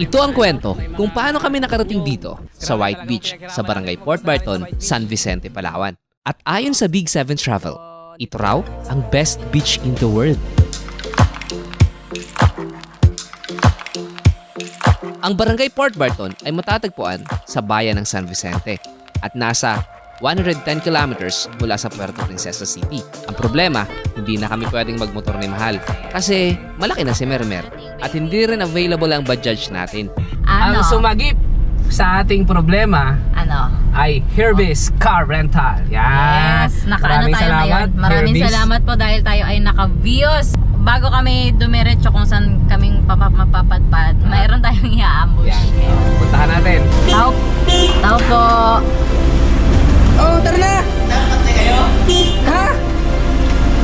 Ito ang kwento kung paano kami nakarating dito sa White Beach sa Barangay Port Barton, San Vicente, Palawan. At ayon sa Big 7 Travel, ito raw ang best beach in the world. Ang Barangay Port Barton ay matatagpuan sa bayan ng San Vicente at nasa 110 kilometers mula sa Puerto Princesa City. Ang problema, hindi na kami pwedeng magmotor ni Mahal kasi malaki na si Mermer at hindi rin available ang Bajaj natin. Ang sumagip sa ating problema ay Herbis Car Rental. Yan. Yes, maraming tayo salamat. Maraming salamat po dahil tayo ay naka-views. Bago kami dumiretso kung saan kaming mapapadpad, mayroon tayong i-ambush. Yan. Puntahan natin. Tao po. Oh, tara na! Dapat na kayo? Ha?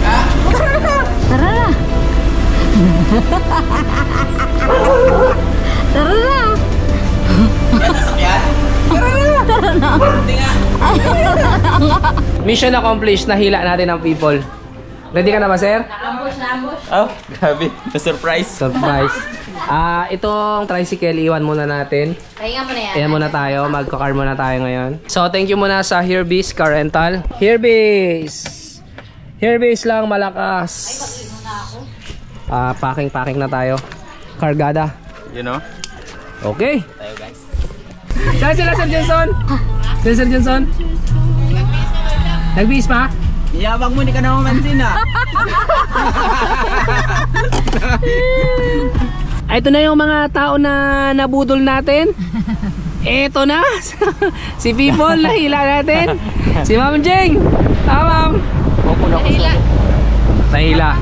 Ha? Tara na! Tara na! Tara na! Yan, sasakyan? Tara na! Tara na! Hindi nga! Mission accomplished. Nahila natin ang people. Ready ka na ba, sir? Ambush. Oh, grabe. Na-surprise. Surprise. Itong tricycle, iwan muna natin. Pahinga mo na yan. Ayan muna tayo. Magka-car muna tayo ngayon. So, thank you muna sa Herbis Car Rental. Herbis! Herbis lang malakas. Ay, mag-iwan na ako. Packing na tayo. Kargada. You know? Okay. Tayo, guys. Saan sila, Sir Johnson? Sir Johnson? Nagbihis pa? Iyabang mo, di ka na mamansin ha. Ito na yung mga tao na nabudol natin. Ito na. Si People, nahila natin. Si Ma'am Jeng. Ma'am. Nahila.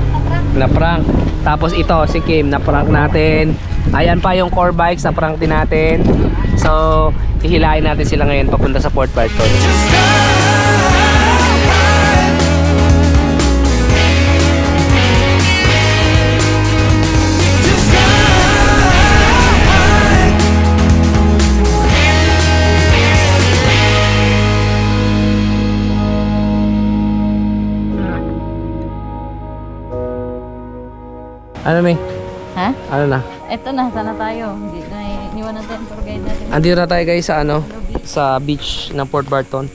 Na-prank. Tapos ito, si Kim, na-prank natin. Ayan pa yung core bikes, na-prank din natin. So, hihilahin natin sila ngayon papunta sa Port Barton. Ano, May? Ha? Ano na? Eto na, sana tayo. Hindi na iniwan natin tour guide natin. Andito na tayo guys sa sa beach ng Port Barton.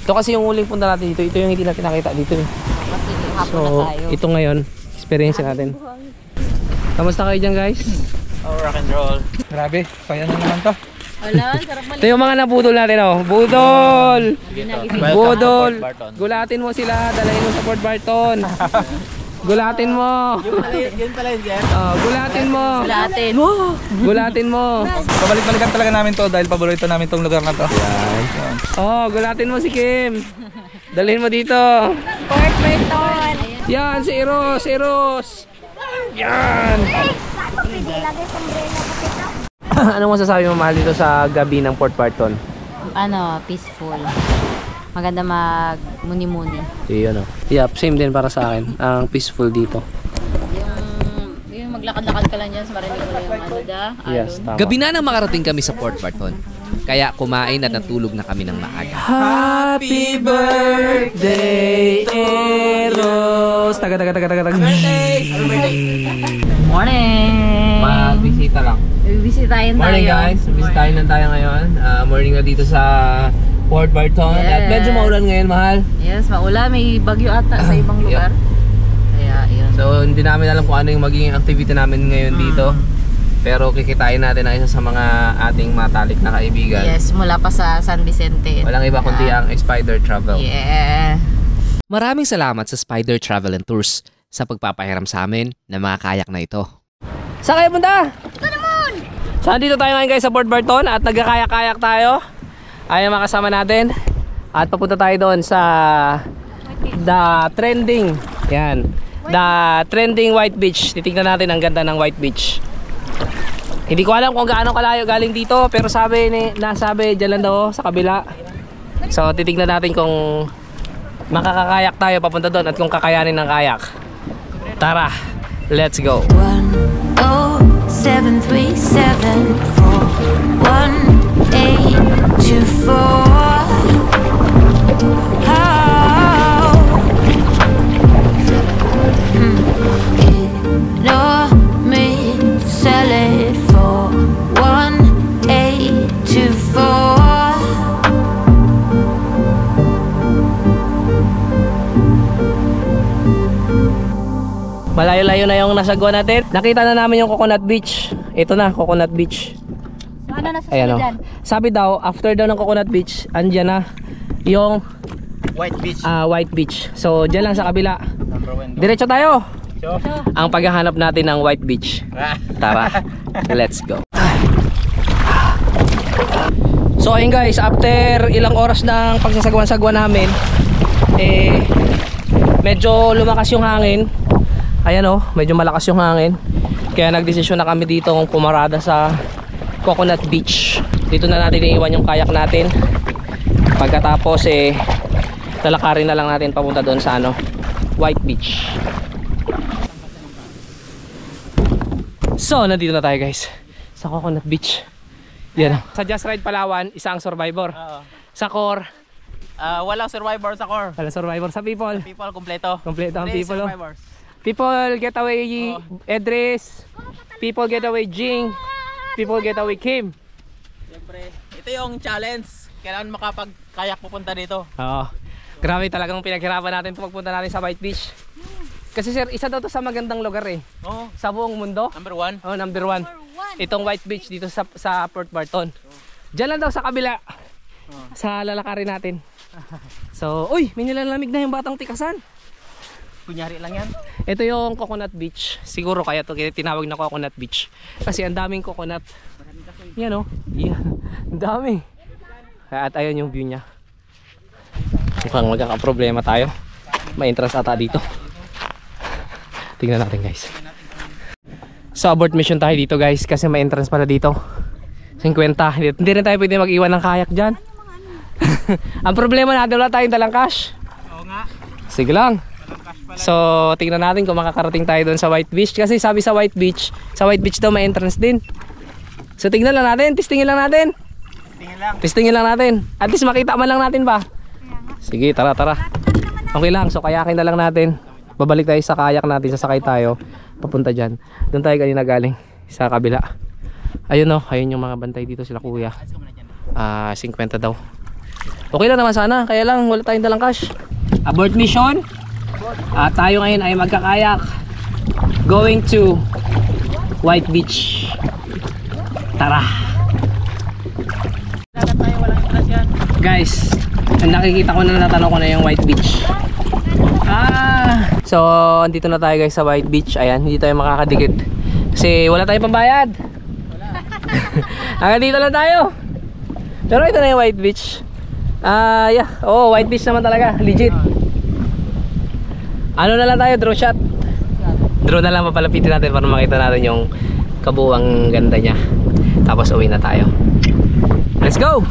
Ito kasi yung huling punta natin dito. Ito yung hindi natin nakita dito. Kasi hapon So, na tayo. ito ngayon, experience natin. Kamusta kayo dyan guys? Oh, rock and roll. Grabe, kaya na naman to. Wala, sarap mali. Ito yung mga nabudol natin Budol! Budol! Port Barton. Gulatin mo sila, dalahin mo sa Port Barton. Gulatin mo! Yun pala yun, Jen. Gulatin mo! Latin. Gulatin mo! Pabalik-balikan talaga namin to dahil paborito namin tong lugar na to. Gulatin mo si Kim! Dalhin mo dito! Port Barton. Yan, si Eros! Yan! Anong masasabi mo mahal dito sa gabi ng Port Barton? Peaceful. Maganda mag-muni-muni. Yun Yep, same din para sa akin. Ang peaceful dito. Yung maglakad-lakad ka lang dyan, marinig mo lang yung Yes, tama. Gabi na nang makarating kami sa Port Barton. Kaya kumain at natulog na kami ng maaga. Happy birthday, Eros! Taga. Morning! Magbisita lang. Bibisitahin tayo. Morning guys, bisitahin lang tayo ngayon. Morning na dito sa Port Barton. Yes. At medyo maulan ngayon, mahal. Yes, maulan. May bagyo ata sa ibang lugar. Kaya, yun. So, hindi namin alam kung ano yung magiging activity namin ngayon dito. Pero kikitain natin ang isa sa mga ating matalik na kaibigan. Yes, mula pa sa San Vicente. Walang iba kundi ang Spider Travel. Yeah. Maraming salamat sa Spider Travel and Tours sa pagpapahiram sa amin ng mga kayak na ito. Saan kayo punta? Ito naman! So, andito tayo ngayon guys sa Port Barton at nagkakayak-kayak tayo. Ayan mga kasama natin. At papunta tayo doon sa The Trending. Yan. The Trending White Beach. Titignan natin ang ganda ng White Beach. Hindi ko alam kung gaano kalayo galing dito, pero nasabi dyan lang daw sa kabila. So titignan natin kung makakakayak tayo papunta doon at kung kakayanin ng kayak. Tara, let's go. 107374184. malayo-layo na yung nasagwa natin. Nakita na namin yung Coconut Beach. Ito na, Coconut Beach. Ano nasa Ayan, oh. Sabi daw, after daw ng Coconut Beach, andyan na yung White Beach. White Beach. So, dyan lang sa kabila. Number 1. Diretso tayo. So, Ang paghahanap natin ng White Beach. Tara, let's go. So ayun guys, after ilang oras ng pagsasagwan-sagwan namin, medyo lumakas yung hangin. Ayan oh, medyo malakas yung hangin. Kaya nagdesisyon na kami dito pumarada sa Coconut Beach. Dito na natin iiwan yung kayak natin. Pagkatapos lalakarin na lang natin papunta doon sa White Beach. So nandito na tayo guys sa Coconut Beach. Yan. Sa Just Ride Palawan, isang survivor. Sa core, Walang survivor sa core. wala survivor. Sa people, People, kompleto. kompleto ang Three people. Oh. survivors. People get away Edris. People get away Jing. People get away Kim. Siyempre, ito yung challenge. Kailangan makapag-kayak pupunta dito. Oo. Grabe talagang pinaghirapan natin pagpunta natin sa White Beach. Kasi sir, isa daw to sa magandang lugar Oh, sa buong mundo. number 1. Oh, number 1. Itong White Beach dito sa Port Barton. Diyan lang daw sa kabila. Sa lalakarin natin. So, uy, may nilalamig na yung batang tikasan. Kunyari lang yan. Ito yung Coconut Beach. Siguro kaya to tinawag na Coconut Beach. Kasi ang daming coconut. Yan oh. Yan. Ang dami. At ayun yung view niya. Mukhang magkakaproblema tayo. May entrance ata dito. Tingnan natin guys. So abort mission tayo dito guys. Kasi may entrance pala dito. 50. Hindi rin tayo pwede mag-iwan ng kayak dyan. Ang problema natin, wala tayong dalang cash. Oo nga. Sige lang. So tingnan natin kung makakarating tayo doon sa White Beach. Kasi sabi sa White Beach daw may entrance din. So tingnan lang natin, testingin lang natin. Testingin lang natin. At least makita man lang natin ba? Sige, tara. Okay lang, so kayakin na lang natin. Babalik tayo sa kayak natin, sasakay tayo papunta dyan. Doon tayo kanina galing sa kabila. Ayun o, ayun yung mga bantay dito sila kuya. 50 daw. Okay lang naman sana, kaya lang wala tayong dalang cash. Abort mission. At tayo ngayon ay magkakayak going to White Beach. Tara. Guys, nakikita ko na, natanong ko na yung White Beach. So andito na tayo guys sa White Beach. Ayan, hindi tayo makakadikit kasi wala tayong pambayad. Hanggang dito lang tayo. Pero ito na yung White Beach. Yeah. Oh, White Beach naman talaga, legit. Ano na lang tayo, draw shot. Draw na lang papalapitin natin para makita natin yung kabuuang ganda niya. Tapos uwi na tayo. Let's go!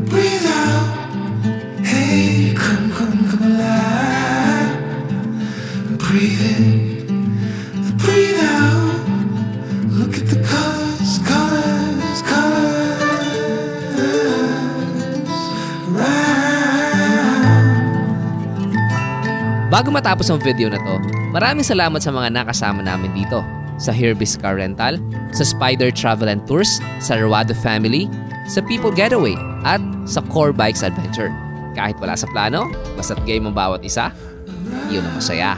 Breathe out, hey, come alive. Breathe in, breathe out. Look at the colors. Bago matapos ang video na to, maraming salamat sa mga nakasama namin dito. Sa Herbis Car Rental, sa Spider Travel and Tours, sa Ruado Family, sa People Getaway, at sa Core Bikes Adventure. Kahit wala sa plano, basta't game ang bawat isa, yun ang masaya.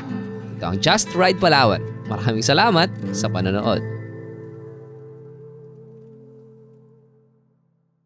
Ito ang Just Ride Palawan. Maraming salamat sa panonood.